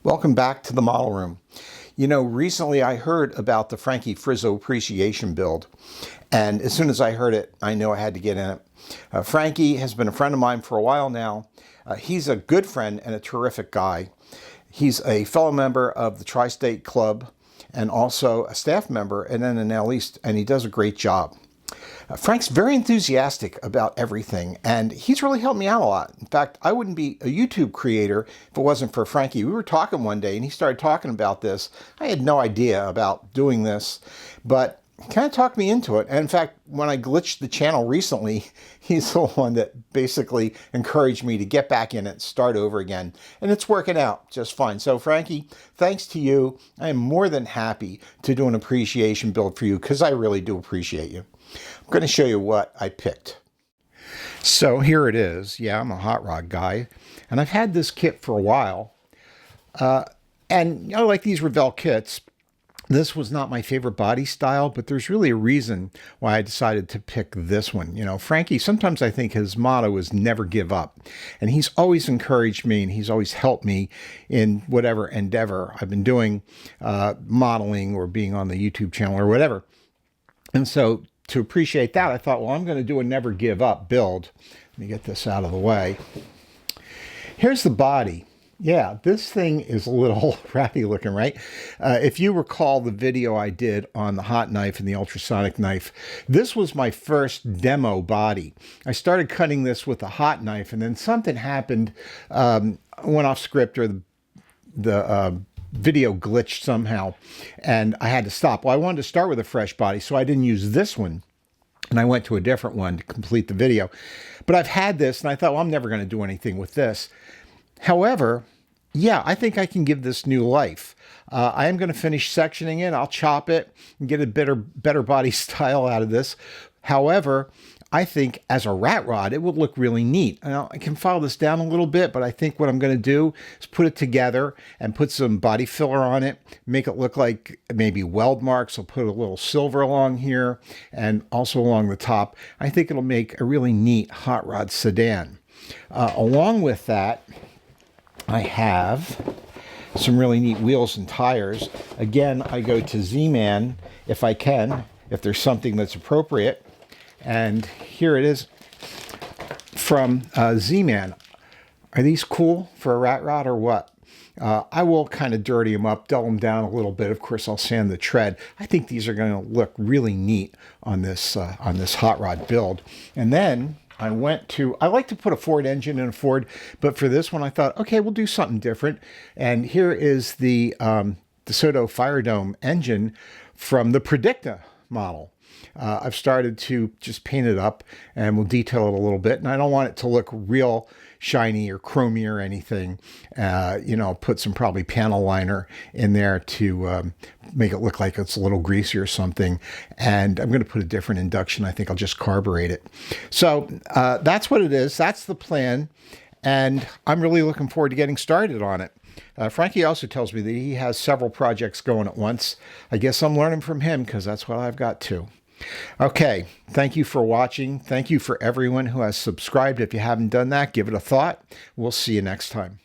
Welcome back to the model room. You know, recently I heard about the Frankie Frizzo Appreciation build, and as soon as I heard it, I knew I had to get in it. Frankie has been a friend of mine for a while now. He's a good friend and a terrific guy. He's a fellow member of the Tri-State Club and also a staff member at NNL East, and he does a great job. Frank's very enthusiastic about everything, and he's really helped me out a lot. In fact, I wouldn't be a YouTube creator if it wasn't for Frankie. We were talking one day, and he started talking about this. I had no idea about doing this, but he kind of talked me into it. And in fact, when I glitched the channel recently, he's the one that basically encouraged me to get back in it and start over again. And it's working out just fine. So Frankie, thanks to you, I am more than happy to do an appreciation build for you because I really do appreciate you. I'm going to show you what I picked. So here it is. Yeah, I'm a hot rod guy, and I've had this kit for a while. And I like these Revell kits. This was not my favorite body style, but there's really a reason why I decided to pick this one. You know, Frankie, sometimes I think his motto is never give up. And he's always encouraged me, and he's always helped me in whatever endeavor I've been doing, modeling or being on the YouTube channel or whatever. And so to appreciate that, I thought, well, I'm going to do a never give up build. Let me get this out of the way. Here's the body. Yeah, this thing is a little ratty looking, right? If you recall the video I did on the hot knife and the ultrasonic knife, this was my first demo body. I started cutting this with a hot knife, and then something happened, went off script, or the video glitched somehow, and I had to stop. Well, I wanted to start with a fresh body, so I didn't use this one, and I went to a different one to complete the video. But I've had this, and I thought, well, I'm never going to do anything with this. However, yeah, I think I can give this new life. I am going to finish sectioning it. I'll chop it and get a better body style out of this. However, I think as a rat rod, it would look really neat. Now, I can file this down a little bit, but I think what I'm going to do is put it together and put some body filler on it, make it look like maybe weld marks. I'll put a little silver along here and also along the top. I think it'll make a really neat hot rod sedan. Along with that, I have some really neat wheels and tires. Again, I go to Z-Man if I can, if there's something that's appropriate. And here it is from Z-Man. Are these cool for a rat rod or what? I will kind of dirty them up, dull them down a little bit. Of course, I'll sand the tread. I think these are going to look really neat on this hot rod build. And then I like to put a Ford engine in a Ford, but for this one I thought, okay, we'll do something different. And here is the DeSoto Fire Dome engine from the Predicta model. I've started to just paint it up, and we'll detail it a little bit. And I don't want it to look real shiny or chromy or anything. You know, put some probably panel liner in there to make it look like it's a little greasy or something. And I'm going to put a different induction. I think I'll just carburate it. So that's what it is. That's the plan. And I'm really looking forward to getting started on it. Frankie also tells me that he has several projects going at once. I guess I'm learning from him because that's what I've got too. Okay, thank you for watching. Thank you for everyone who has subscribed. If you haven't done that, give it a thought. We'll see you next time.